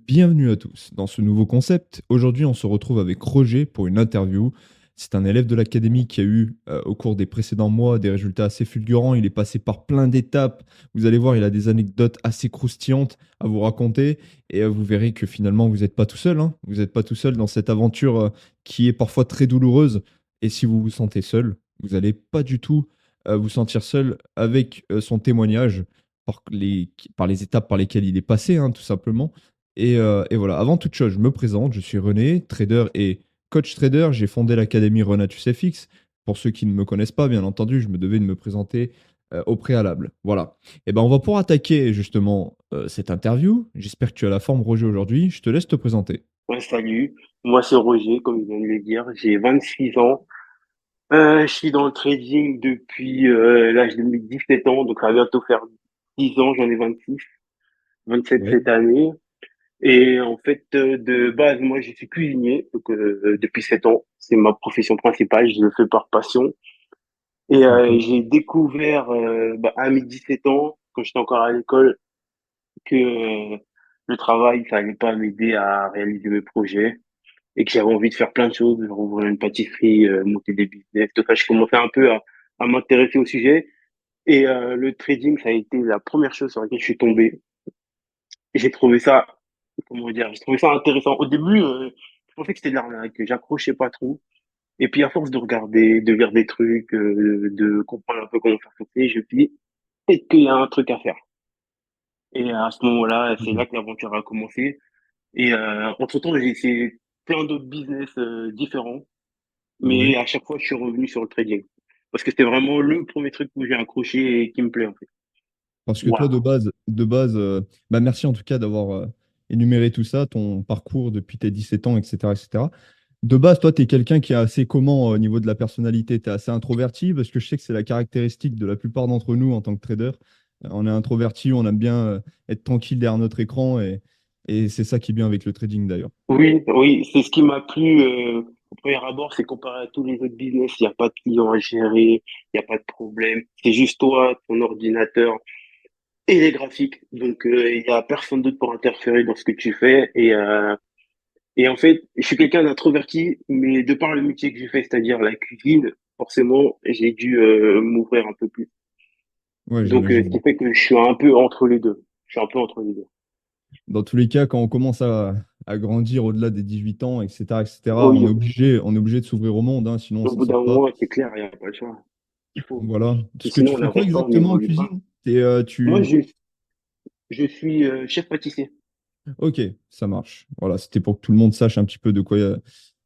Bienvenue à tous dans ce nouveau concept. Aujourd'hui, on se retrouve avec Roger pour une interview. C'est un élève de l'académie qui a eu, au cours des précédents mois, des résultats assez fulgurants. Il est passé par plein d'étapes. Vous allez voir, il a des anecdotes assez croustillantes à vous raconter et vous verrez que finalement, vous n'êtes pas tout seul, hein. Vous n'êtes pas tout seul dans cette aventure qui est parfois très douloureuse. Et si vous vous sentez seul, vous n'allez pas du tout vous sentir seul avec son témoignage par les étapes par lesquelles il est passé, hein, tout simplement. Et voilà, avant toute chose, je me présente, je suis René, trader et coach trader. J'ai fondé l'académie Renatus FX. Pour ceux qui ne me connaissent pas, bien entendu, je me devais de me présenter au préalable. Voilà. Et ben, on va pouvoir attaquer justement cette interview. J'espère que tu as la forme, Roger, aujourd'hui. Je te laisse te présenter. Ouais, salut, moi c'est Roger, comme il vient de le dire, j'ai 26 ans. Je suis dans le trading depuis l'âge de mes 17 ans, donc ça va bientôt faire 10 ans, j'en ai 26, 27 Oui. cette année. Et en fait, de base, moi je suis cuisinier, donc depuis 7 ans, c'est ma profession principale, je le fais par passion. Et Ok. j'ai découvert à mes 17 ans, quand j'étais encore à l'école, que le travail, ça allait pas m'aider à réaliser mes projets et que j'avais envie de faire plein de choses, genre ouvrir une pâtisserie, monter des business, tout ça. Je commençais un peu à m'intéresser au sujet. Et le trading, ça a été la première chose sur laquelle je suis tombé. Et j'ai trouvé ça, comment dire, j'ai trouvé ça intéressant. Au début, je pensais que c'était de l'arnaque, que j'accrochais pas trop. Et puis à force de regarder, de lire des trucs, de comprendre un peu comment ça fonctionne, je me suis dit, peut-être qu'il y a un truc à faire. Et à ce moment-là, c'est là Ok. que l'aventure a commencé. Et entre-temps, j'ai essayé plein d'autres business différents. Mais Oui. à chaque fois, je suis revenu sur le trading. Parce que c'était vraiment le premier truc où j'ai accroché et qui me plaît, en fait. Parce que toi, Voilà. de base, bah merci en tout cas d'avoir énuméré tout ça, ton parcours depuis tes 17 ans, etc., etc. De base, toi, tu es quelqu'un qui est assez comment au niveau de la personnalité? Tu es assez introverti parce que je sais que c'est la caractéristique de la plupart d'entre nous en tant que trader. On est introverti, on aime bien être tranquille derrière notre écran et c'est ça qui est bien avec le trading d'ailleurs. Oui, oui, c'est ce qui m'a plu au premier abord, c'est comparé à tous les autres business, il n'y a pas de client à gérer, il n'y a pas de problème. C'est juste toi, ton ordinateur et les graphiques. Donc, il n'y a personne d'autre pour interférer dans ce que tu fais. Et en fait, je suis quelqu'un d'introverti, mais de par le métier que j'ai fait, c'est-à-dire la cuisine, forcément, j'ai dû m'ouvrir un peu plus. Ouais, Donc, ce j'imagine. qui fait que je suis un peu entre les deux. Je suis un peu entre les deux. Dans tous les cas, quand on commence à grandir au-delà des 18 ans, etc., etc., Oui, on est obligé de s'ouvrir au monde, hein, sinon on au s'en bout d'un sort pas. moment, c'est clair, il n'y a pas le choix. Il faut. Voilà. Et Parce que tu sinon, on fais quoi n'avance pas, on exactement en n'évolue pas. cuisine? Moi, je suis chef pâtissier. Ok, ça marche. Voilà, c'était pour que tout le monde sache un petit peu de quoi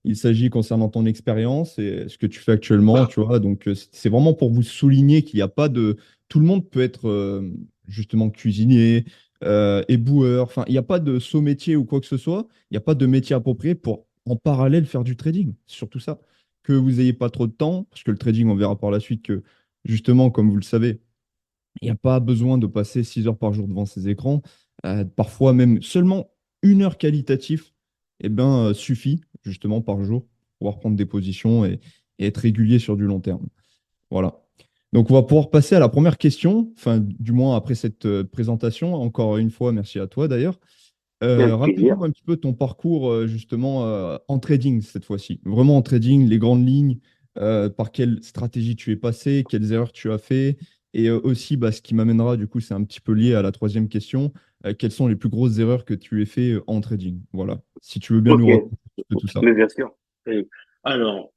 il s'agit concernant ton expérience et ce que tu fais actuellement, tu vois. Donc, c'est vraiment pour vous souligner qu'il n'y a pas de... Tout le monde peut être justement cuisinier, éboueur, enfin, il n'y a pas de saut métier ou quoi que ce soit. Il n'y a pas de métier approprié pour en parallèle faire du trading. C'est surtout ça. Que vous n'ayez pas trop de temps, parce que le trading, on verra par la suite que, justement, comme vous le savez, il n'y a pas besoin de passer 6 heures par jour devant ces écrans. Parfois même seulement 1 heure qualitative suffit justement par jour pour pouvoir prendre des positions et être régulier sur du long terme. Voilà. Donc on va pouvoir passer à la première question, enfin du moins après cette présentation. Encore une fois, merci à toi d'ailleurs. Avec plaisir. Rappelle-nous un petit peu ton parcours justement en trading cette fois-ci. Vraiment en trading, les grandes lignes, par quelle stratégie tu es passé, quelles erreurs tu as fait. Et aussi, bah, ce qui m'amènera, du coup, c'est un petit peu lié à la troisième question. Quelles sont les plus grosses erreurs que tu aies fait en trading? Voilà. Si tu veux bien Ok, nous raconter un petit peu tout ça. mais bien sûr. Alors,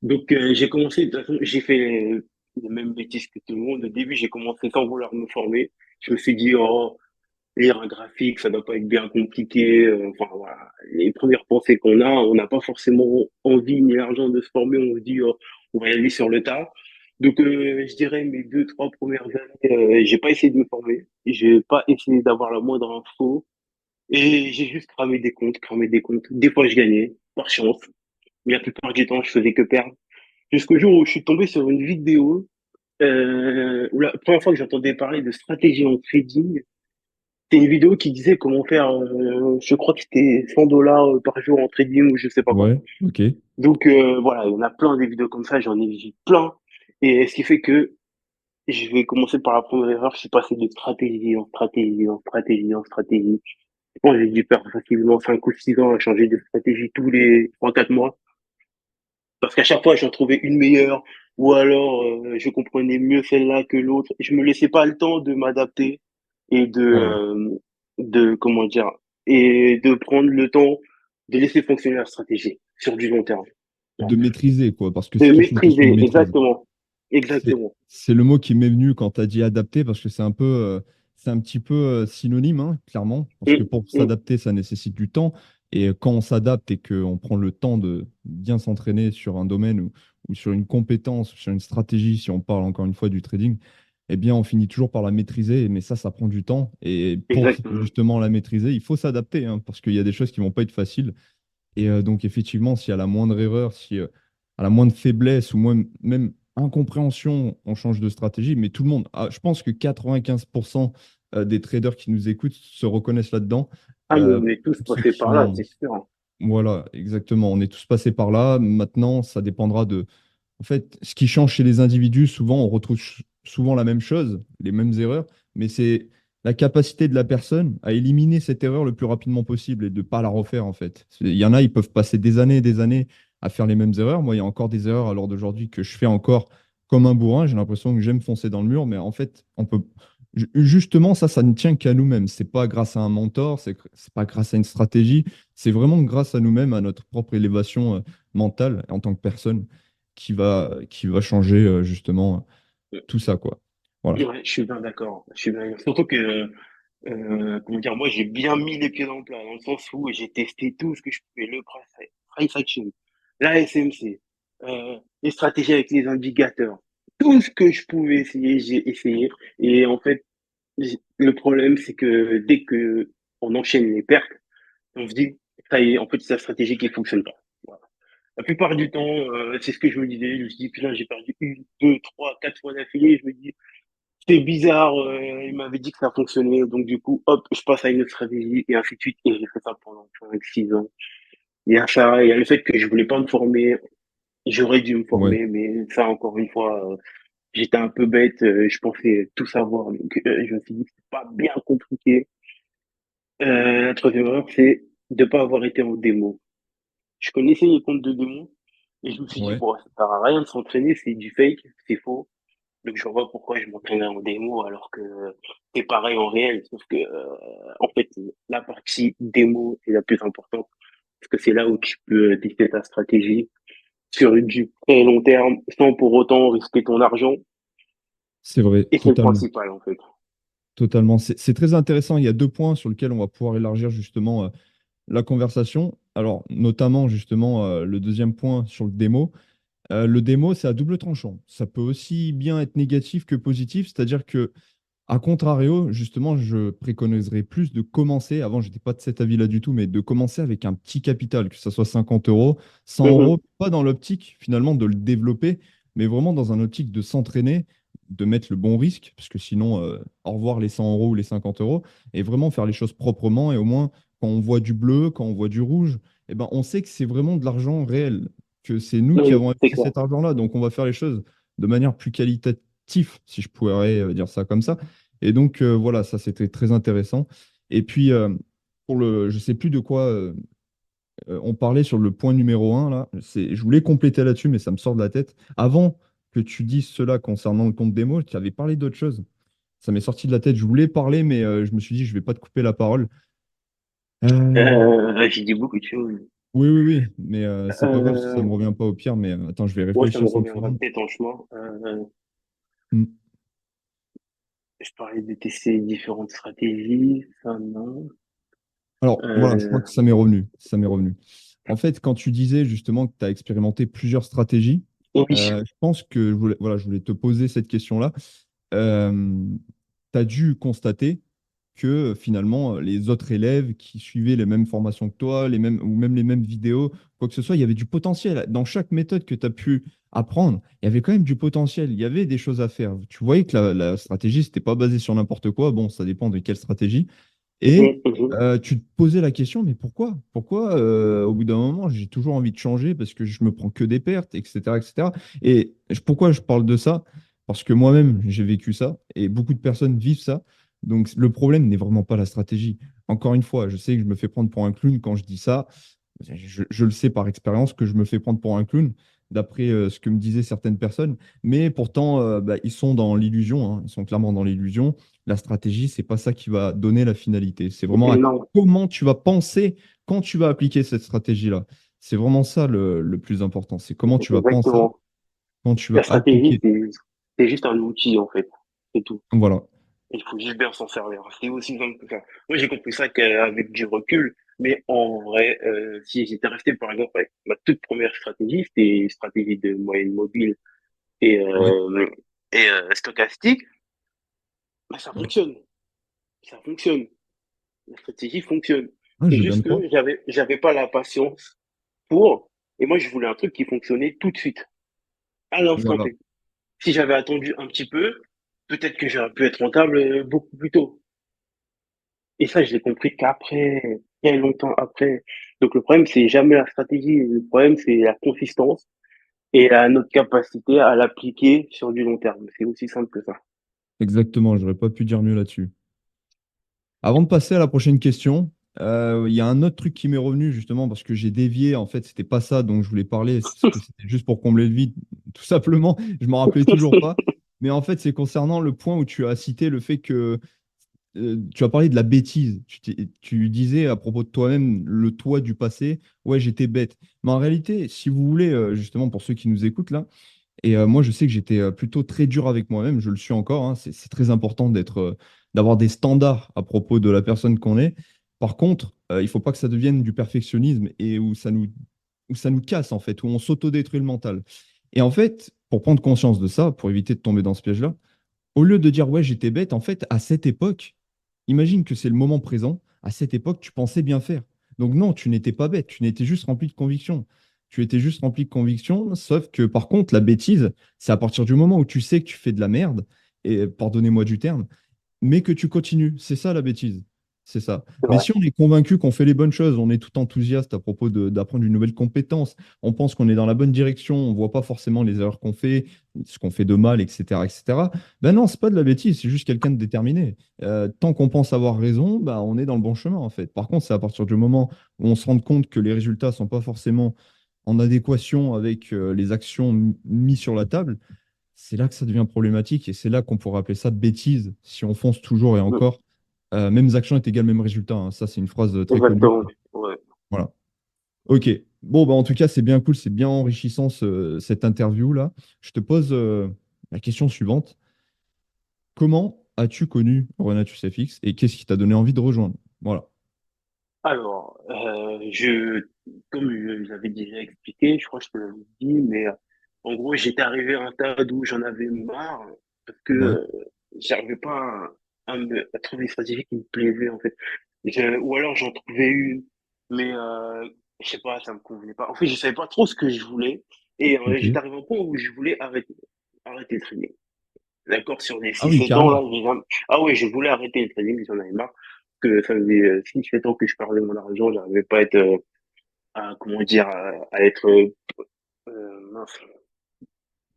donc j'ai commencé, de toute façon, j'ai fait les mêmes bêtises que tout le monde. Au début, j'ai commencé sans vouloir me former. Je me suis dit, oh, lire un graphique, ça doit pas être bien compliqué. Enfin, voilà. Les premières pensées qu'on a, on n'a pas forcément envie ni l'argent de se former. On se dit, oh, on va y aller sur le tas. Donc, je dirais mes 2, 3 premières années, j'ai pas essayé de me former. J'ai pas essayé d'avoir la moindre info. Et j'ai juste cramé des comptes, cramé des comptes. Des fois, je gagnais, par chance. Mais la plupart du temps, je faisais que perdre. Jusqu'au jour où je suis tombé sur une vidéo, où la première fois que j'entendais parler de stratégie en trading, c'était une vidéo qui disait comment faire, je crois que c'était 100 dollars par jour en trading ou je sais pas quoi. Ouais, ok. Donc voilà, il y en a plein des vidéos comme ça, j'en ai vu plein. Et ce qui fait que je vais commencer par la première erreur, je suis passé de stratégie en stratégie en stratégie en stratégie. Moi, j'ai dû perdre facilement 5 ou 6 ans à changer de stratégie tous les 3 4 mois. Parce qu'à chaque fois, j'en trouvais une meilleure, ou alors je comprenais mieux celle-là que l'autre. Je me laissais pas le temps de m'adapter et Ouais. comment dire, et de prendre le temps de laisser fonctionner la stratégie sur du long terme. De maîtriser, quoi, parce que De c'est toute une question de maîtriser, maîtrise. exactement. C'est Exactement. c'est le mot qui m'est venu quand tu as dit adapter, parce que c'est un petit peu synonyme, hein, clairement, parce que Hum, pour hum, s'adapter, ça nécessite du temps. Et quand on s'adapte et qu'on prend le temps de bien s'entraîner sur un domaine ou sur une compétence, sur une stratégie, si on parle encore une fois du trading, eh bien, on finit toujours par la maîtriser. Mais ça prend du temps. Et pour exactement. justement la maîtriser, il faut s'adapter, hein, parce qu'il y a des choses qui vont pas être faciles. Et donc, effectivement, s'il y a la moindre erreur, si à la moindre faiblesse ou même incompréhension, on change de stratégie. Mais tout le monde, je pense que 95% des traders qui nous écoutent se reconnaissent là-dedans. Ah, mais Euh, on est tous ceux passés qui par là, ont, c'est sûr. voilà, exactement. On est tous passés par là. Maintenant, ça dépendra de. En fait, ce qui change chez les individus, souvent, on retrouve souvent la même chose, les mêmes erreurs, mais c'est la capacité de la personne à éliminer cette erreur le plus rapidement possible et de ne pas la refaire, en fait. Il y en a, ils peuvent passer des années et des années à faire les mêmes erreurs. Moi, il y a encore des erreurs à l'heure d'aujourd'hui que je fais encore comme un bourrin. J'ai l'impression que j'aime foncer dans le mur, mais en fait, on peut. Justement, ça ne tient qu'à nous-mêmes. C'est pas grâce à un mentor, c'est pas grâce à une stratégie, c'est vraiment grâce à nous-mêmes, à notre propre élévation mentale en tant que personne qui va changer justement tout ça, quoi. Voilà. Ouais, je suis bien d'accord. Je suis bien. Surtout que, comment dire, moi, j'ai bien mis les pieds dans le plat, dans le sens où j'ai testé tout ce que je pouvais, le price action, la SMC, les stratégies avec les indicateurs. Tout ce que je pouvais essayer, j'ai essayé. Et en fait, le problème, c'est que dès que on enchaîne les pertes, on se dit, ça y est, en fait, c'est la stratégie qui fonctionne pas. Voilà. La plupart du temps, c'est ce que je me disais. Je me suis dit, putain, j'ai perdu une, deux, trois, 4 fois d'affilée. Je me dis, c'est bizarre, il m'avait dit que ça fonctionnait, donc du coup, hop, je passe à une autre stratégie, et ainsi de suite, et j'ai fait ça pendant 5, 6 ans. Il y a ça, il y a le fait que je voulais pas me former, j'aurais dû me Ouais, former, mais ça, encore une fois, j'étais un peu bête, je pensais tout savoir, donc je me suis dit que c'est pas bien compliqué. La troisième erreur, c'est de pas avoir été en démo. Je connaissais les comptes de démo, et je me suis dit, ouais. bon, ça sert à rien de s'entraîner, c'est du fake, c'est faux. Donc je vois pourquoi je m'entraînais en démo alors que c'est pareil en réel. Sauf que en fait, la partie démo est la plus importante parce que c'est là où tu peux tester ta stratégie sur du très long terme sans pour autant risquer ton argent. C'est vrai, Et c'est le totalement. principal en fait. Totalement. C'est très intéressant. Il y a deux points sur lesquels on va pouvoir élargir justement la conversation. Alors, notamment justement le deuxième point sur le démo. Le démo, c'est à double tranchant. Ça peut aussi bien être négatif que positif, c'est-à-dire que à contrario, justement, je préconiserais plus de commencer, avant, je n'étais pas de cet avis-là du tout, mais de commencer avec un petit capital, que ce soit 50 euros, 100 Mhm. euros, pas dans l'optique finalement de le développer, mais vraiment dans un optique de s'entraîner, de mettre le bon risque, parce que sinon, au revoir les 100 euros ou les 50 euros, et vraiment faire les choses proprement, et au moins, quand on voit du bleu, quand on voit du rouge, eh ben, on sait que c'est vraiment de l'argent réel, que c'est nous qui Oui, avons c'est investi clair. cet argent-là, donc on va faire les choses de manière plus qualitative, si je pourrais dire ça comme ça. Et donc, voilà, ça, c'était très intéressant. Et puis, je sais plus de quoi on parlait sur le point numéro un, là. Je voulais compléter là-dessus, mais ça me sort de la tête. Avant que tu dises cela concernant le compte démo, tu avais parlé d'autre chose. Ça m'est sorti de la tête. Je voulais parler, mais je me suis dit, je vais pas te couper la parole. Euh, J'ai dit beaucoup de choses. oui, oui, oui, mais c'est pas grave si ça Euh, me revient pas au pire. Mais attends, je vais Moi, ça me réfléchir 5 reviendra secondes. peut-être en chemin. Hmm. Je parlais de tester différentes stratégies, ça non. Alors, voilà, je crois Euh, que ça m'est revenu. Ça m'est revenu. En fait, quand tu disais justement que tu as expérimenté plusieurs stratégies, oui. je pense que voilà, je voulais te poser cette question-là. Tu as dû constater que finalement, les autres élèves qui suivaient les mêmes formations que toi, ou même les mêmes vidéos, quoi que ce soit, il y avait du potentiel. Dans chaque méthode que tu as pu apprendre, il y avait quand même du potentiel. Il y avait des choses à faire. Tu voyais que la stratégie, c'était pas basé sur n'importe quoi. Bon, ça dépend de quelle stratégie. Et Mhm, mhm. tu te posais la question, mais pourquoi? Pourquoi, au bout d'un moment, j'ai toujours envie de changer parce que je me prends que des pertes, etc., etc. Et pourquoi je parle de ça? Parce que moi-même, j'ai vécu ça et beaucoup de personnes vivent ça. Donc, le problème n'est vraiment pas la stratégie. encore une fois, je sais que je me fais prendre pour un clown quand je dis ça. Je le sais par expérience que je me fais prendre pour un clown, d'après ce que me disaient certaines personnes. Mais pourtant, bah, ils sont dans l'illusion, hein. Ils sont clairement dans l'illusion. La stratégie, c'est pas ça qui va donner la finalité. C'est vraiment Et non, comment tu vas penser quand tu vas appliquer cette stratégie-là. C'est vraiment ça le plus important. C'est comment tu vas penser exactement. quand tu vas La stratégie, appliquer. c'est juste un outil, en fait. C'est tout. Voilà. Il faut juste bien s'en servir. C'est aussi simple que ça. Moi, j'ai compris ça qu'avec du recul. Mais en vrai, si j'étais resté, par exemple, avec ma toute première stratégie, c'était une stratégie de moyenne mobile et, Ouais. stochastique, bah, ça Ouais. fonctionne. Ça fonctionne. La stratégie fonctionne. Ouais, je C'est veux bien juste te croire. que j'avais pas la patience pour, et moi, je voulais un truc qui fonctionnait tout de suite, à l'instant Voilà. T. Si j'avais attendu un petit peu, peut-être que j'aurais pu être rentable beaucoup plus tôt. Et ça, je l'ai compris qu'après, bien longtemps après. Donc le problème, c'est jamais la stratégie. Le problème, c'est la consistance et notre capacité à l'appliquer sur du long terme. C'est aussi simple que ça. Exactement. J'aurais pas pu dire mieux là-dessus. Avant de passer à la prochaine question, il y a un autre truc qui m'est revenu justement parce que j'ai dévié. En fait, c'était pas ça dont je voulais parler. C'était juste pour combler le vide, tout simplement. Je m'en rappelais toujours pas. Mais en fait, c'est concernant le point où tu as cité le fait que tu as parlé de la bêtise. Tu disais à propos de toi-même, le toi du passé, ouais, j'étais bête. Mais en réalité, si vous voulez, justement, pour ceux qui nous écoutent là, et moi, je sais que j'étais plutôt très dur avec moi-même, je le suis encore, hein. C'est très important d'avoir des standards à propos de la personne qu'on est. Par contre, il ne faut pas que ça devienne du perfectionnisme et où ça nous casse, en fait, où on s'autodétruit le mental. Et en fait, pour prendre conscience de ça, pour éviter de tomber dans ce piège-là, au lieu de dire ouais, j'étais bête, en fait, à cette époque, imagine que c'est le moment présent, à cette époque, tu pensais bien faire. Donc non, tu n'étais pas bête, tu n'étais juste rempli de conviction. Tu étais juste rempli de conviction, sauf que par contre, la bêtise, c'est à partir du moment où tu sais que tu fais de la merde, et pardonnez-moi du terme, mais que tu continues. C'est ça la bêtise. C'est ça. C'est Mais vrai. si on est convaincu qu'on fait les bonnes choses, on est tout enthousiaste à propos d'apprendre une nouvelle compétence, on pense qu'on est dans la bonne direction, on ne voit pas forcément les erreurs qu'on fait, ce qu'on fait de mal, etc., etc. Ben non, c'est pas de la bêtise, c'est juste quelqu'un de déterminé. Tant qu'on pense avoir raison, ben on est dans le bon chemin en fait. Par contre, c'est à partir du moment où on se rend compte que les résultats ne sont pas forcément en adéquation avec les actions mises sur la table, c'est là que ça devient problématique et c'est là qu'on pourrait appeler ça bêtise si on fonce toujours et Mm. encore. Mêmes actions est égal même résultat, hein. Ça, c'est une phrase très connue. Exactement. Ouais. Voilà. Ok. Bon, bah, en tout cas, c'est bien cool, c'est bien enrichissant cette interview-là. Je te pose la question suivante. Comment as-tu connu Renatus FX et qu'est-ce qui t'a donné envie de rejoindre? Voilà. Alors, comme je l'avais déjà expliqué, je crois que je te l'avais dit, mais en gros, j'étais arrivé à un stade où j'en avais marre parce que Ouais. j'arrivais pas à trouver une stratégie qui me plaisait, en fait. Ou alors j'en trouvais une, mais je sais pas, ça me convenait pas. En fait, je savais pas trop ce que je voulais et Ok. j'étais arrivé au point où je voulais arrêter le trading. D'accord, sur les Ah six oui, sept ans, là, carrément. ah ouais, je voulais arrêter le trading, j'en avais marre. Que ça faisait 6-7 ans que je perdais mon argent, j'arrivais pas à être, comment dire, à être, mince,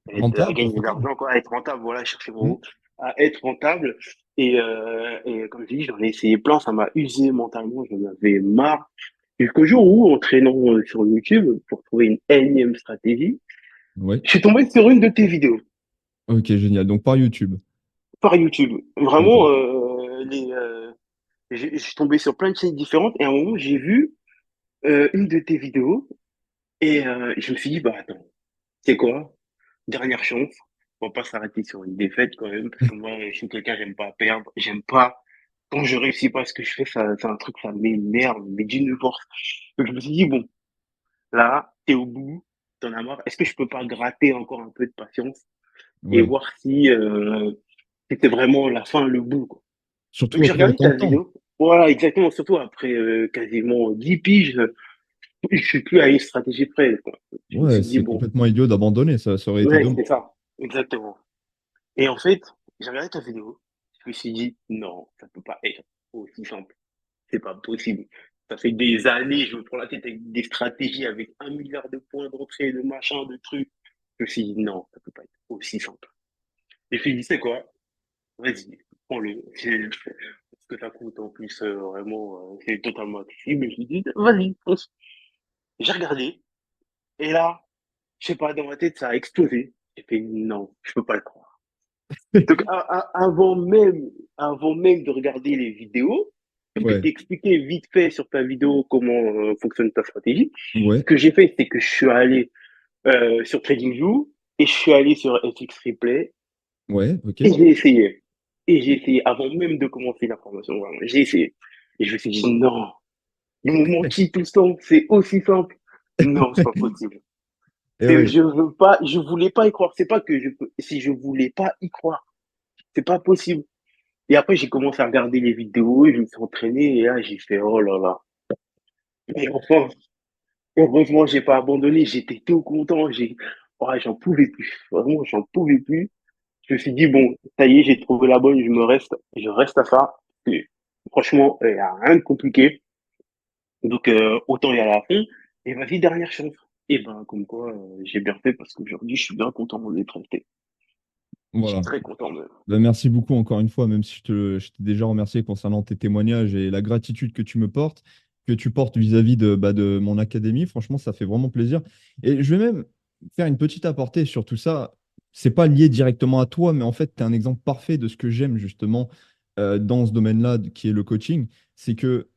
à Rentable, gagner de profitable. l'argent, quoi, à être rentable, voilà, chercher mon Hmm. mot, à être rentable. Et comme je dis, j'en ai essayé plein, ça m'a usé mentalement, j'en avais marre. Jusqu'au jour où, en traînant sur YouTube pour trouver une énième stratégie, Ouais. je suis tombé sur une de tes vidéos Ok, génial. Donc par YouTube. par YouTube. Vraiment, Ok. je suis tombé sur plein de chaînes différentes et à un moment, j'ai vu une de tes vidéos et je me suis dit, bah attends, c'est quoi? Dernière chance. On va pas s'arrêter sur une défaite quand même, parce que moi, je suis quelqu'un, j'aime pas perdre, j'aime pas. Quand je réussis pas ce que je fais, ça, c'est un truc, ça m'énerve, mais d'une force. Donc je me suis dit, bon, là, t'es au bout, t'en as marre. Est-ce que je peux pas gratter encore un peu de patience et Ouais. voir si c'était vraiment la fin, le bout, quoi. Donc Surtout j'ai après regardé autant ta de temps. vidéo. Voilà, exactement, surtout après quasiment 10 piges, je suis plus à une stratégie près, quoi. Je me Ouais, suis dit, c'est bon, complètement idiot d'abandonner. Ça aurait été ouais, dommage. c'est ça, exactement. Et en fait, j'ai regardé ta vidéo, je me suis dit, non, ça peut pas être aussi simple. C'est pas possible. Ça fait des années, je me prends la tête avec des stratégies, avec 1 milliard de points d'entrée, de machin, de trucs. Je me suis dit, non, ça peut pas être aussi simple. Et je me suis dit, c'est quoi? Vas-y, prends-le. que ça coûte en plus, vraiment, c'est totalement accessible. Je me suis dit, vas-y, fonce. J'ai regardé, et là, je sais pas, dans ma tête, ça a explosé. J'ai fait, non, je peux pas le croire. Donc, avant même de regarder les vidéos, parce que Ouais, t'expliquais vite fait sur ta vidéo comment fonctionne ta stratégie, ce ouais, que j'ai fait, c'est que je suis allé sur TradingView et je suis allé sur FX Replay ouais, ok. et j'ai essayé. Et j'ai essayé avant même de commencer la formation. Vraiment, j'ai essayé. Et je me suis dit, non, ils m'ont menti tout ce temps, c'est aussi simple. Non, c'est pas possible. Et ouais, Je veux pas, je voulais pas y croire. C'est pas que si je voulais pas y croire, c'est pas possible. Et après, j'ai commencé à regarder les vidéos et je me suis entraîné et là, j'ai fait, oh là là. Et enfin, heureusement, j'ai pas abandonné. J'étais tout content. Ouais, j'en pouvais plus. Vraiment, j'en pouvais plus. Je me suis dit, bon, ça y est, j'ai trouvé la bonne, je reste à ça. Et franchement, il n'y a rien de compliqué. Donc, autant y aller à fond. Et vas-y, dernière chance. Et ben, comme quoi, j'ai bien fait parce qu'aujourd'hui, je suis bien content d'être resté. Je suis voilà. très content de. Ben, merci beaucoup encore une fois, même si je t'ai déjà remercié concernant tes témoignages et la gratitude que tu me portes, que tu portes vis-à-vis de mon académie. Franchement, ça fait vraiment plaisir. Et je vais même faire une petite aparté sur tout ça. C'est pas lié directement à toi, mais en fait, tu es un exemple parfait de ce que j'aime justement dans ce domaine-là, qui est le coaching. C'est que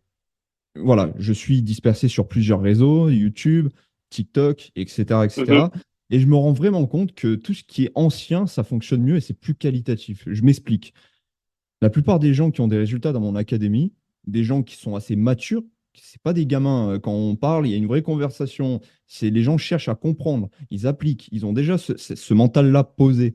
voilà, je suis dispersé sur plusieurs réseaux, YouTube, TikTok, etc., Mhm, etc. Et je me rends vraiment compte que tout ce qui est ancien, ça fonctionne mieux et c'est plus qualitatif. Je m'explique. La plupart des gens qui ont des résultats dans mon académie, des gens qui sont assez matures, c'est pas des gamins. Quand on parle, il y a une vraie conversation. C'est les gens cherchent à comprendre, ils appliquent, ils ont déjà ce mental-là posé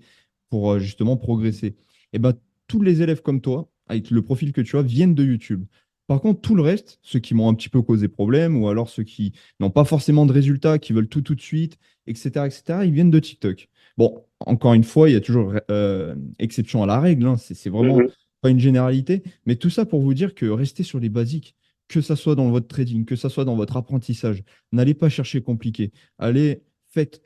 pour justement progresser. Et ben tous les élèves comme toi, avec le profil que tu as, viennent de YouTube. Par contre, tout le reste, ceux qui m'ont un petit peu causé problème, ou alors ceux qui n'ont pas forcément de résultats, qui veulent tout de suite, etc., ils viennent de TikTok. Bon, encore une fois, il y a toujours exception à la règle, hein. C'est vraiment mhm. pas une généralité, mais tout ça pour vous dire que restez sur les basiques, que ça soit dans votre trading, que ça soit dans votre apprentissage. N'allez pas chercher compliqué. Allez, faites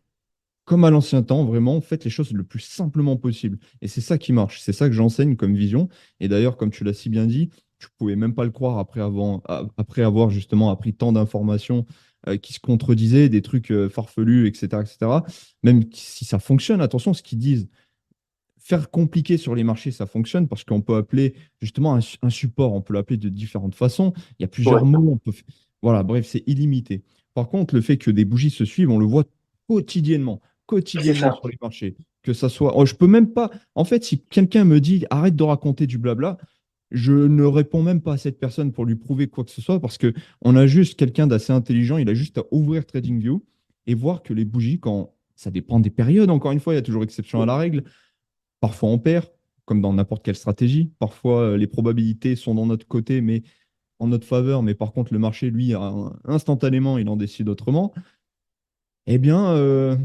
comme à l'ancien temps, vraiment, faites les choses le plus simplement possible. Et c'est ça qui marche, c'est ça que j'enseigne comme vision. Et d'ailleurs, comme tu l'as si bien dit, tu pouvais même pas le croire après avoir justement appris tant d'informations qui se contredisaient, des trucs farfelus, etc., etc. Même si ça fonctionne, attention, ce qu'ils disent faire compliqué sur les marchés, ça fonctionne parce qu'on peut appeler justement un support, on peut l'appeler de différentes façons. Il y a plusieurs Ouais, mots, voilà, bref, c'est illimité. Par contre, le fait que des bougies se suivent, on le voit quotidiennement, c'est quotidiennement ça. sur les marchés. Que ça soit. Oh, je peux même pas. En fait, si quelqu'un me dit arrête de raconter du blabla, je ne réponds même pas à cette personne pour lui prouver quoi que ce soit parce que on a juste quelqu'un d'assez intelligent, il a juste à ouvrir TradingView et voir que les bougies, quand ça dépend des périodes, encore une fois, il y a toujours exception à la règle. Parfois, on perd, comme dans n'importe quelle stratégie. Parfois, les probabilités sont dans notre côté, mais en notre faveur. Mais par contre, le marché, lui, instantanément, il en décide autrement. Eh bien, euh,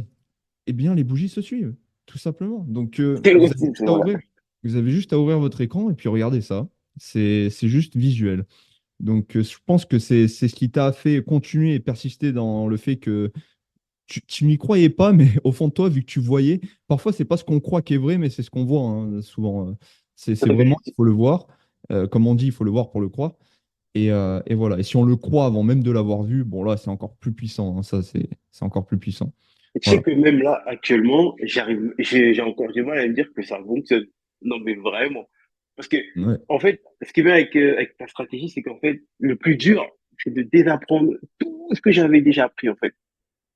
eh bien, les bougies se suivent, tout simplement. Donc, C'est aussi, c'est vrai. vous avez juste à ouvrir votre écran et puis regardez ça. C'est juste visuel. Donc, je pense que c'est ce qui t'a fait continuer et persister dans le fait que tu n'y croyais pas, mais au fond de toi, vu que tu voyais, parfois, c'est pas ce qu'on croit qui est vrai, mais c'est ce qu'on voit, hein, souvent. C'est vraiment, il faut le voir. Comme on dit, il faut le voir pour le croire. Et voilà. Et si on le croit avant même de l'avoir vu, bon, là, c'est encore plus puissant, hein. Ça, c'est encore plus puissant. Tu sais Voilà. que même là, actuellement, j'ai encore du mal à me dire que ça fonctionne. Non, mais vraiment. Parce que, Ouais, en fait, ce qui est bien avec ta stratégie, c'est qu'en fait, le plus dur, c'est de désapprendre tout ce que j'avais déjà appris, en fait.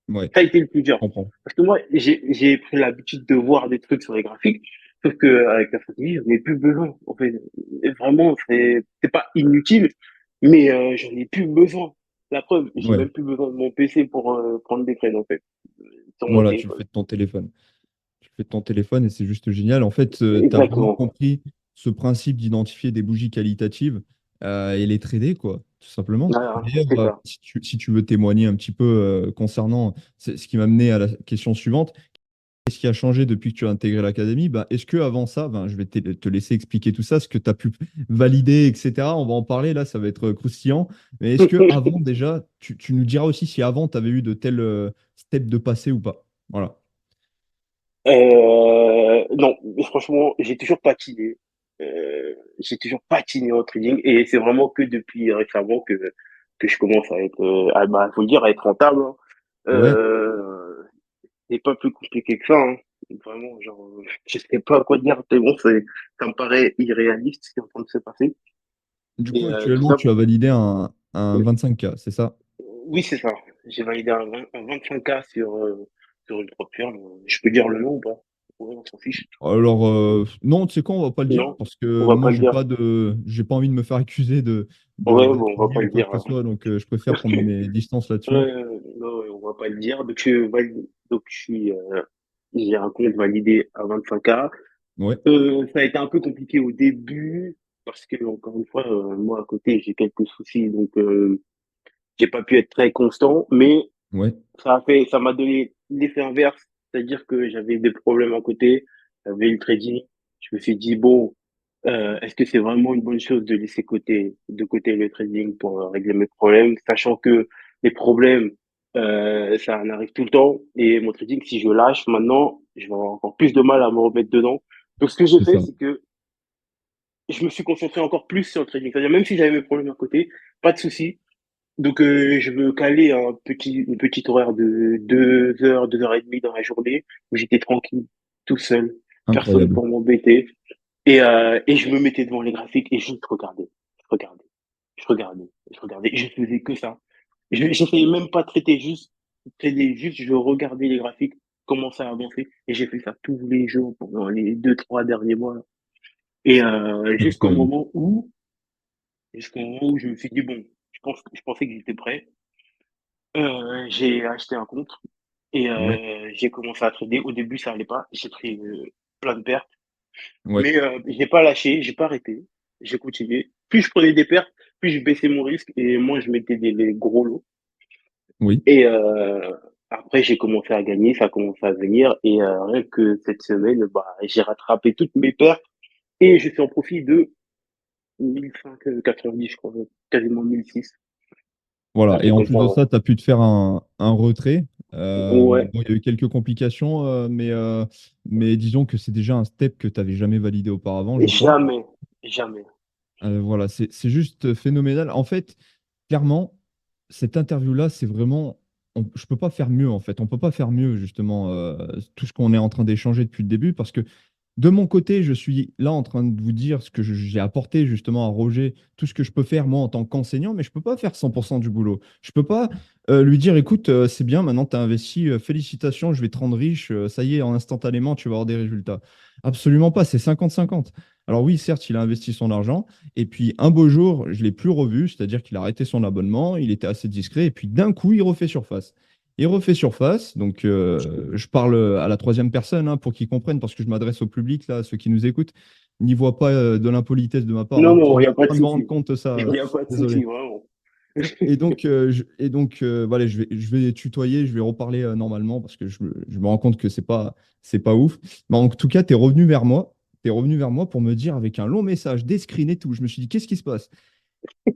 ouais, Ça a été le plus je dur. comprends. Parce que moi, j'ai pris l'habitude de voir des trucs sur les graphiques, sauf que avec la stratégie, j'en ai plus besoin. En fait, et vraiment, c'est pas inutile, mais j'en ai plus besoin. La preuve, j'ai Ouais, même plus besoin de mon PC pour prendre des trades, en fait, sur mon voilà, tu le téléphone. fais de ton téléphone. Tu le fais de ton téléphone et c'est juste génial. En fait, tu as vraiment Exactement. compris ce principe d'identifier des bougies qualitatives et les trader, quoi, tout simplement. Voilà, D'ailleurs, c'est ça. si tu veux témoigner un petit peu concernant ce qui m'a mené à la question suivante, qu'est-ce qui a changé depuis que tu as intégré l'académie? Ben, est-ce que avant ça, ben, je vais te laisser expliquer tout ça, ce que tu as pu valider, etc. On va en parler là, ça va être croustillant. Mais est-ce que avant déjà, tu nous diras aussi si avant tu avais eu de tels steps de passé ou pas? Voilà. Non, mais franchement, j'ai toujours patiné. j'ai toujours patiné en trading et c'est vraiment que depuis récemment que je commence à être, faut le dire, à être rentable, hein. Ouais. Euh, c'est pas plus compliqué que ça, hein. Vraiment, genre, je sais pas quoi dire, mais bon, ça me paraît irréaliste ce qui est en train de se passer. Du coup, Et tout actuellement, ça, tu as validé un 25K, c'est ça? oui, c'est ça. J'ai validé un 25K sur une propre firme. Je peux dire le nom ou pas? Ouais, on s'en fiche. Alors, non, tu sais quoi, on va pas le dire Non, parce on que va moi, pas le dire. j'ai pas envie de me faire accuser Ouais, d'être bon, on va pas nul ou le quoi dire, que ce hein. soit, donc je préfère prendre mes distances là-dessus. Ouais, non, ouais, on va pas le dire. Donc j'ai un compte validé à 25K. Ouais, Ça a été un peu compliqué au début parce que, encore une fois, moi à côté, j'ai quelques soucis, donc j'ai pas pu être très constant, mais ouais, ça m'a donné l'effet inverse, c'est-à-dire que j'avais des problèmes à côté, j'avais le trading. Je me suis dit, bon, est-ce que c'est vraiment une bonne chose de laisser de côté le trading pour régler mes problèmes, sachant que les problèmes, ça en arrive tout le temps, et mon trading, si je lâche maintenant, je vais avoir encore plus de mal à me remettre dedans. Donc, ce que j'ai c'est fait, ça. c'est que je me suis concentré encore plus sur le trading. C'est-à-dire, même si j'avais mes problèmes à côté, pas de souci. Donc, je me calais une petite horaire de 2 heures, 2 heures et demie dans la journée où j'étais tranquille, tout seul, personne Incroyable. pour m'embêter. Et je me mettais devant les graphiques et je regardais, je regardais, je regardais, je regardais. Je faisais que ça. J'essayais même pas de traiter, juste je regardais les graphiques, comment ça avançait. Et j'ai fait ça tous les jours pendant les 2, 3 derniers mois. Et Incroyable. jusqu'au moment où je me suis dit, bon, je pensais que j'étais prêt. J'ai acheté un compte et Ouais, j'ai commencé à trader. Au début, ça allait pas. J'ai pris plein de pertes. ouais, Mais j'ai pas lâché, j'ai pas arrêté. J'ai continué. Plus je prenais des pertes, plus je baissais mon risque et moi, je mettais des gros lots. oui. Et après, j'ai commencé à gagner, ça a commencé à venir. Et rien que cette semaine, bah, j'ai rattrapé toutes mes pertes et je suis en profit de 1590, je crois, quasiment 1006. Un Voilà. Et truc en comme plus ça, de ouais. ça, tu as pu te faire un retrait. Ouais, Bon, il y a eu quelques complications, mais disons que c'est déjà un step que tu n'avais jamais validé auparavant, je crois. jamais, jamais. Voilà, c'est juste phénoménal. En fait, clairement, cette interview-là, c'est vraiment. Je peux pas faire mieux, en fait. On peut pas faire mieux, justement, tout ce qu'on est en train d'échanger depuis le début, parce que de mon côté, je suis là en train de vous dire ce que j'ai apporté justement à Roger, tout ce que je peux faire moi en tant qu'enseignant, mais je ne peux pas faire 100% du boulot. Je ne peux pas lui dire, écoute, c'est bien, maintenant tu as investi, félicitations, je vais te rendre riche, ça y est, en instantanément, tu vas avoir des résultats. Absolument pas, c'est 50-50. Alors oui, certes, il a investi son argent, et puis un beau jour, je ne l'ai plus revu, c'est-à-dire qu'il a arrêté son abonnement, il était assez discret, et puis d'un coup, il refait surface. Il refait surface, donc je parle à la troisième personne hein, pour qu'ils comprennent, parce que je m'adresse au public, là, ceux qui nous écoutent. N'y voient pas de l'impolitesse de ma part, Non, hein. non, Je il n'y suis a en pas de train de me rendre souci. compte de ça, Il n'y a pas de souci, désolé. vraiment. Voilà, je vais tutoyer, je vais reparler normalement, parce que je me rends compte que c'est pas ouf. Mais en tout cas, tu es revenu vers moi. Tu es revenu vers moi pour me dire avec un long message, des screens et tout. Je me suis dit, qu'est-ce qui se passe?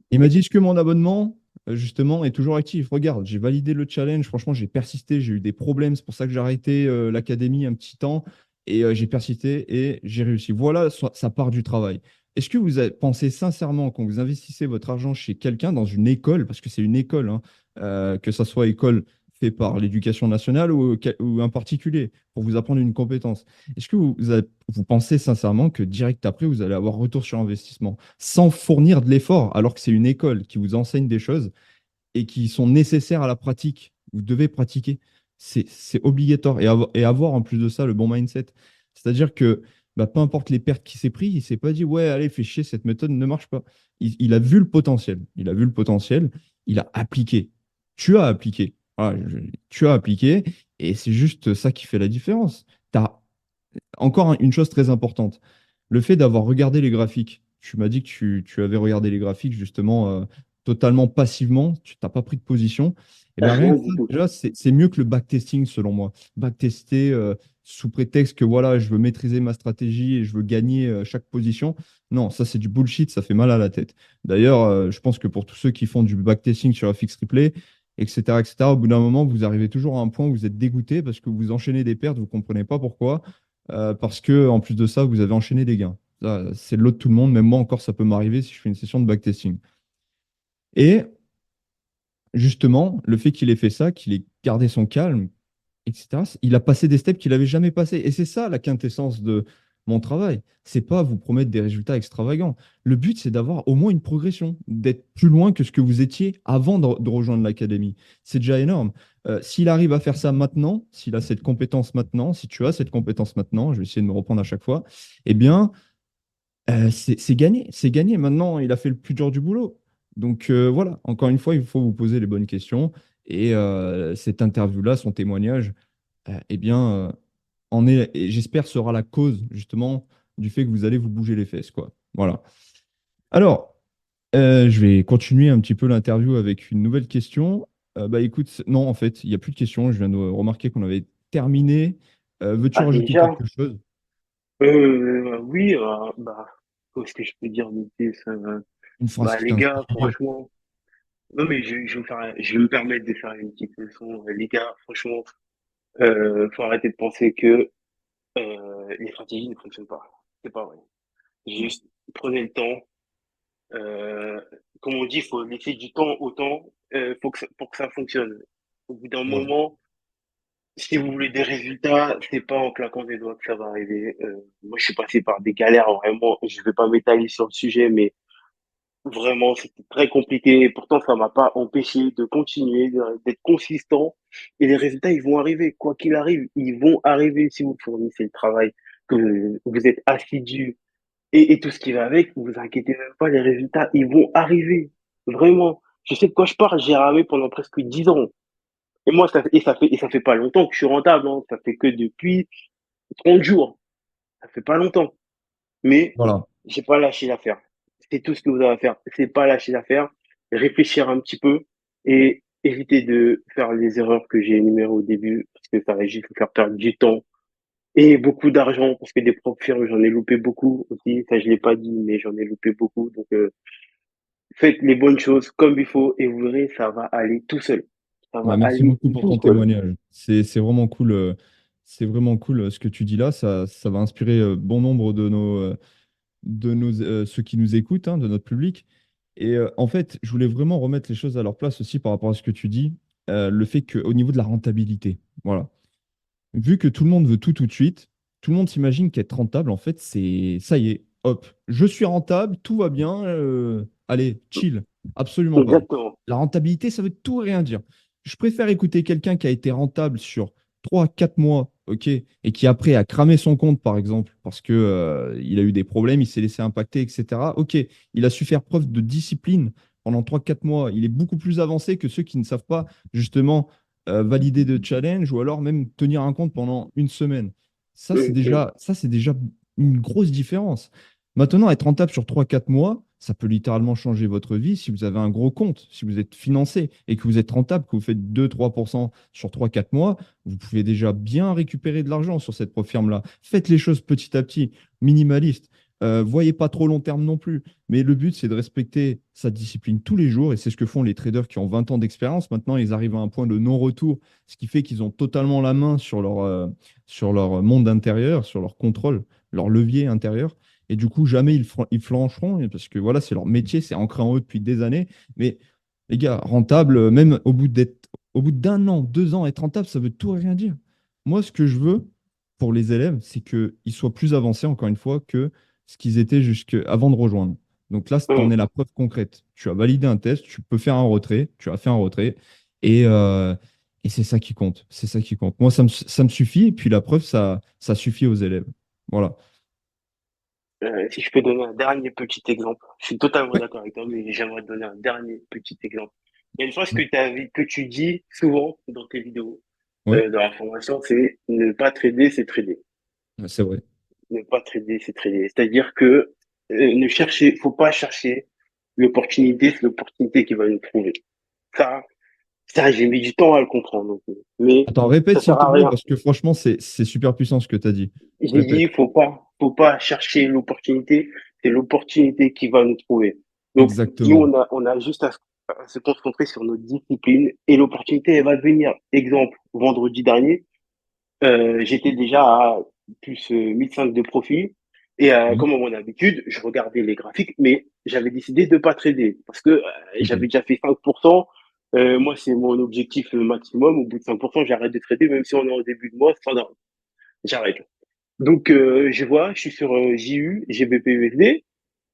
Il m'a dit, est-ce que mon abonnement, justement, est toujours actif? Regarde, j'ai validé le challenge. Franchement, j'ai persisté. J'ai eu des problèmes. C'est pour ça que j'ai arrêté l'académie un petit temps. Et j'ai persisté et j'ai réussi. Voilà, ça part du travail. Est-ce que vous pensez sincèrement, quand vous investissez votre argent chez quelqu'un dans une école, parce que c'est une école, hein, que ça soit école faite par l'éducation nationale ou un particulier, pour vous apprendre une compétence, est-ce que vous pensez sincèrement que direct après, vous allez avoir retour sur investissement sans fournir de l'effort, alors que c'est une école qui vous enseigne des choses et qui sont nécessaires à la pratique? Vous devez pratiquer. C'est obligatoire. Et avoir en plus de ça le bon mindset. C'est-à-dire que bah, peu importe les pertes qu'il s'est pris, il ne s'est pas dit, ouais, allez, fais chier, cette méthode ne marche pas. Il a vu le potentiel. Il a vu le potentiel. Il a appliqué. Tu as appliqué. Voilà, tu as appliqué. Et c'est juste ça qui fait la différence. Tu as encore une chose très importante, le fait d'avoir regardé les graphiques. Tu m'as dit que tu avais regardé les graphiques justement totalement passivement, tu n'as pas pris de position. Et bien rien Rien que ça, du tout. déjà, c'est mieux que le backtesting selon moi. Backtester sous prétexte que voilà, je veux maîtriser ma stratégie et je veux gagner chaque position. Non, ça c'est du bullshit, ça fait mal à la tête. D'ailleurs, je pense que pour tous ceux qui font du backtesting sur FX Replay, etc., au bout d'un moment, vous arrivez toujours à un point où vous êtes dégoûté parce que vous enchaînez des pertes, vous ne comprenez pas pourquoi parce que en plus de ça, vous avez enchaîné des gains. C'est de l'eau de tout le monde. Même moi encore, ça peut m'arriver si je fais une session de backtesting. Et justement, le fait qu'il ait fait ça, qu'il ait gardé son calme, etc., il a passé des steps qu'il n'avait jamais passés. Et c'est ça la quintessence de mon travail. C'est pas vous promettre des résultats extravagants. Le but, c'est d'avoir au moins une progression, d'être plus loin que ce que vous étiez avant de rejoindre l'académie. C'est déjà énorme. S'il arrive à faire ça maintenant, s'il a cette compétence maintenant, si tu as cette compétence maintenant, je vais essayer de me reprendre à chaque fois, eh bien, c'est gagné, c'est gagné. Maintenant, il a fait le plus dur du boulot. Donc voilà, encore une fois, il faut vous poser les bonnes questions. Et cette interview-là, son témoignage, eh bien, et j'espère sera la cause justement du fait que vous allez vous bouger les fesses, quoi. Voilà. Alors, je vais continuer un petit peu l'interview avec une nouvelle question. Bah écoute, non, en fait, il n'y a plus de questions. Je viens de remarquer qu'on avait terminé. Veux-tu Ah, rajouter déjà? quelque chose? Oui, qu'est-ce que je peux dire de plus? Une phrase Bah, qui les gars, t'inspire. franchement, non, mais je vais me permettre de faire une petite leçon. Les gars, franchement, faut arrêter de penser que les stratégies ne fonctionnent pas. C'est pas vrai. Juste, prenez le temps. Euh, Comme on dit, faut laisser du temps au temps, pour que ça fonctionne. Au bout d'un Ouais. moment, si vous voulez des résultats, c'est pas en claquant des doigts que ça va arriver. Moi, je suis passé par des galères, vraiment. Je vais pas m'étaler sur le sujet, mais vraiment, c'était très compliqué. Et pourtant, ça m'a pas empêché de continuer, d'être consistant. Et les résultats, ils vont arriver. Quoi qu'il arrive, ils vont arriver si vous fournissez le travail, que vous êtes assidu et tout ce qui va avec. Vous inquiétez même pas, les résultats, ils vont arriver. Vraiment. Je sais de quoi je parle. J'ai ramé pendant presque 10 ans. Et moi, et ça fait pas longtemps que je suis rentable, hein. Ça fait que depuis 30 jours. Ça fait pas longtemps. Mais Voilà. j'ai pas lâché l'affaire. C'est tout ce que vous avez à faire. C'est pas lâcher l'affaire, réfléchir un petit peu et éviter de faire les erreurs que j'ai énumérées au début parce que ça va juste vous faire perdre du temps et beaucoup d'argent parce que des propres firmes, j'en ai loupé beaucoup aussi. Ça, je l'ai pas dit, mais j'en ai loupé beaucoup. Donc, faites les bonnes choses comme il faut et vous verrez, ça va aller tout seul. Ça va Ouais, merci aller beaucoup pour tout ton seul. témoignage. C'est vraiment cool. C'est vraiment cool ce que tu dis là. Ça va inspirer bon nombre de ceux qui nous écoutent, hein, de notre public. Et en fait, je voulais vraiment remettre les choses à leur place aussi par rapport à ce que tu dis. Le fait qu'au niveau de la rentabilité, voilà. Vu que tout le monde veut tout de suite, tout le monde s'imagine qu'être rentable, en fait, c'est ça y est, hop, je suis rentable, tout va bien, allez, chill. Absolument pas. Exactement. La rentabilité, ça veut tout et rien dire. Je préfère écouter quelqu'un qui a été rentable sur 3 4 mois, ok, et qui après a cramé son compte, par exemple, parce que, il a eu des problèmes, il s'est laissé impacter, etc. Ok, il a su faire preuve de discipline pendant 3 4 mois. Il est beaucoup plus avancé que ceux qui ne savent pas, justement, valider de challenge ou alors même tenir un compte pendant une semaine. Mhm. Ça, c'est déjà une grosse différence. Maintenant, être rentable sur 3 4 mois, ça peut littéralement changer votre vie si vous avez un gros compte, si vous êtes financé et que vous êtes rentable, que vous faites 2 3% sur 3 4 mois, vous pouvez déjà bien récupérer de l'argent sur cette firme-là. Faites les choses petit à petit, minimaliste. Voyez pas trop long terme non plus. Mais le but, c'est de respecter sa discipline tous les jours. Et c'est ce que font les traders qui ont 20 ans d'expérience. Maintenant, ils arrivent à un point de non-retour, ce qui fait qu'ils ont totalement la main sur leur monde intérieur, sur leur contrôle, leur levier intérieur. Et du coup, jamais ils flancheront, parce que voilà, c'est leur métier, c'est ancré en eux depuis des années. Mais les gars, rentable, même au bout d'un an, 2 ans, être rentable, ça veut tout et rien dire. Moi, ce que je veux pour les élèves, c'est qu'ils soient plus avancés, encore une fois, que ce qu'ils étaient avant de rejoindre. Donc là, tu en es Mhm. la preuve concrète. Tu as validé un test, tu peux faire un retrait, tu as fait un retrait, et, euh, et c'est ça qui compte. C'est ça qui compte. Moi, ça me suffit, et puis la preuve, ça suffit aux élèves. Voilà. Si je peux donner un dernier petit exemple, je suis totalement Ouais, d'accord avec toi, mais j'aimerais te donner un dernier petit exemple. Il y a une phrase ouais, que tu dis souvent dans tes vidéos, ouais, dans la formation, c'est ne pas trader, c'est trader. ouais, c'est vrai. Ne pas trader, c'est trader. C'est-à-dire que faut pas chercher l'opportunité, c'est l'opportunité qui va nous trouver. Ça, ça, j'ai mis du temps à le comprendre, donc, mais Attends, répète ça s'il sert te à plaît, rien. parce que franchement, c'est super puissant ce que tu as dit. J'ai Répète. dit, faut pas chercher l'opportunité, c'est l'opportunité qui va nous trouver. Donc, nous, Exactement. on a juste à se concentrer sur notre discipline et l'opportunité, elle va venir. Exemple, vendredi dernier, j'étais déjà à plus 1005 de profit. Et Oui. comme à mon habitude, je regardais les graphiques, mais j'avais décidé de pas trader parce que Ok. j'avais déjà fait 5%. Moi, c'est mon objectif maximum. Au bout de 5%, j'arrête de trader, même si on est au début de mois, c'est pas grave. J'arrête. Donc, je suis sur JU, GBP-USD,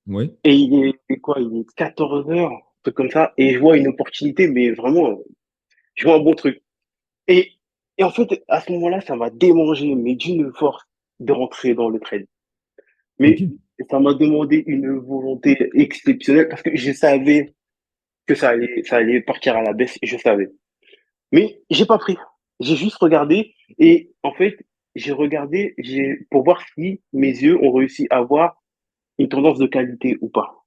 Oui. et il est quoi? Il est 14 heures, un truc comme ça, et je vois une opportunité, mais vraiment, je vois un bon truc. Et, et en fait, à ce moment-là, ça m'a démangé, mais d'une force de rentrer dans le trade. Ok. Mais ça m'a demandé une volonté exceptionnelle parce que je savais que ça allait partir à la baisse, je savais. Mais j'ai pas pris. J'ai juste regardé et en fait, j'ai regardé pour voir si mes yeux ont réussi à voir une tendance de qualité ou pas.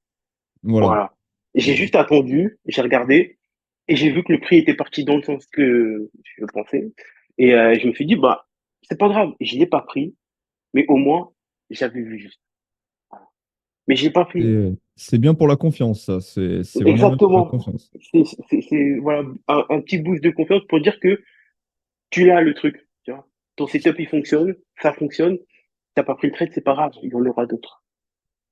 Voilà. Voilà. J'ai Et- juste attendu, j'ai regardé et j'ai vu que le prix était parti dans le sens que je pensais. Et je me suis dit, bah, c'est pas grave, je l'ai pas pris, mais au moins, j'avais vu juste. Voilà. Mais j'ai pas pris. c'est bien pour la confiance, ça. C'est vraiment bien pour la Exactement. confiance. Voilà, un petit boost de confiance pour dire que tu l'as le truc. Tu vois. Ton setup, il fonctionne, ça fonctionne. T'as pas pris le trade, c'est pas grave. Il y en aura d'autres.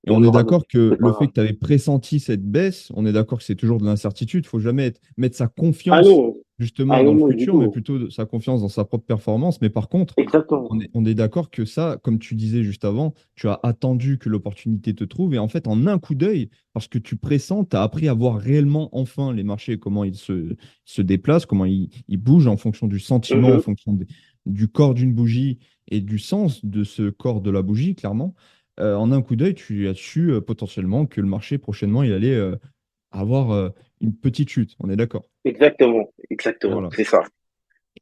Et Il y on en est aura d'autres. d'accord que C'est pas le fait grave. que tu avais pressenti cette baisse, on est d'accord que c'est toujours de l'incertitude. Il faut jamais mettre sa Ah confiance non. Ah justement dans non, le non, du futur, mais tout. plutôt sa confiance dans sa propre performance. Mais par contre, Exactement. on est d'accord que ça, comme tu disais juste avant, tu as attendu que l'opportunité te trouve. Et en fait, en un coup d'œil, parce que tu pressens, tu as appris à voir réellement enfin les marchés, comment se déplacent, comment ils bougent en fonction du sentiment, en Mhm. fonction du corps d'une bougie et du sens de ce corps de la bougie, clairement. En un coup d'œil, tu as su potentiellement que le marché prochainement, il allait avoir une petite chute. On est d'accord. Exactement. Exactement. Voilà. C'est ça.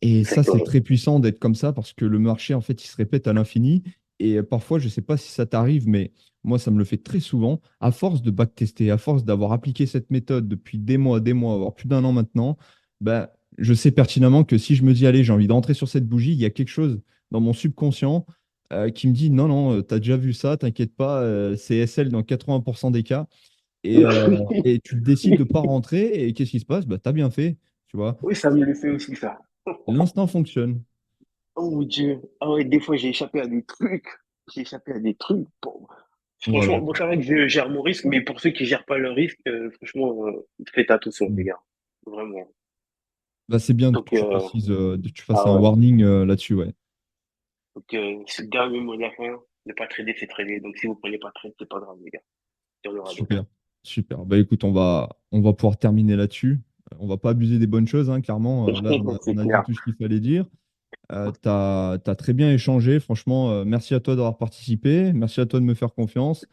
Et ça, c'est Exactement. très puissant d'être comme ça parce que le marché, en fait, il se répète à l'infini. Et parfois, je ne sais pas si ça t'arrive, mais moi, ça me le fait très souvent. À force de backtester, à force d'avoir appliqué cette méthode depuis des mois, voire plus d'un an maintenant, bah, je sais pertinemment que si je me dis, allez, j'ai envie d'entrer sur cette bougie, il y a quelque chose dans mon subconscient qui me dit, non, non, tu as déjà vu ça, t'inquiète pas, c'est SL dans 80% des cas. Et tu décides de ne pas rentrer. Et qu'est-ce qui se passe? Bah, tu as bien fait, tu vois. Oui, ça me le fait aussi, ça. L'instinct fonctionne. Oh mon Dieu. Ah ouais, des fois, j'ai échappé à des trucs. J'ai échappé à des trucs. Bon. Franchement, Voilà. bon, c'est vrai que je gère mon risque, mais pour ceux qui gèrent pas leur risque, franchement, faites attention, les Mm. gars. Vraiment. Bah, c'est bien que Donc, tu précises, que tu fasses ah un ouais. warning là-dessus, ouais. Donc, ce dernier mot de la fin, ne pas trader, c'est trader. Donc, si vous prenez pas de trade, c'est pas grave, les gars. Il y en aura d'autres. Super. Super. Bah écoute, on va pouvoir terminer là-dessus. On va pas abuser des bonnes choses, hein, clairement. Là, C'est on a dit clair. tout ce qu'il fallait dire. Tu as très bien échangé. Franchement, merci à toi d'avoir participé. Merci à toi de me faire confiance.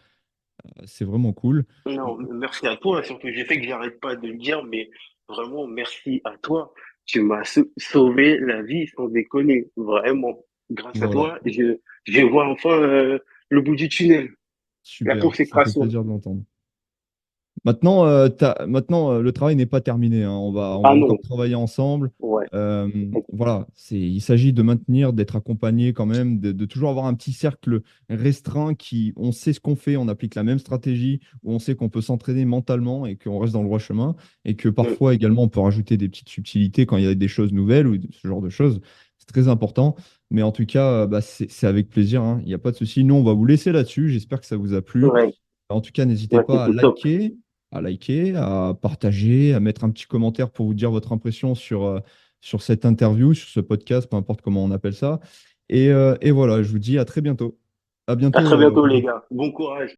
C'est vraiment cool. Non, merci à toi, surtout, je sais que j'arrête pas de le dire, mais vraiment, merci à toi. Tu m'as sauvé la vie, sans déconner. Vraiment. Grâce à Voilà. toi, je vois enfin le bout du tunnel. La Super. Ça fait consécration. plaisir de l'entendre. Maintenant, maintenant le travail n'est pas terminé, hein. On va Ah encore non. travailler ensemble. Ouais. Voilà, il s'agit de maintenir, d'être accompagné quand même, de toujours avoir un petit cercle restreint qui, on sait ce qu'on fait, on applique la même stratégie, où on sait qu'on peut s'entraîner mentalement et qu'on reste dans le droit chemin, et que Mm. parfois également on peut rajouter des petites subtilités quand il y a des choses nouvelles ou ce genre de choses. C'est très important. Mais en tout cas, bah, c'est avec plaisir, hein. Il n'y a pas de souci. Nous, on va vous laisser là-dessus. J'espère que ça vous a plu. Ouais. En tout cas, n'hésitez Ouais, pas c'était top. à liker, à partager, à mettre un petit commentaire pour vous dire votre impression sur cette interview, sur ce podcast, peu importe comment on appelle ça. Et voilà, je vous dis à très bientôt. À À bientôt, très bientôt, les Roger. gars. Bon courage.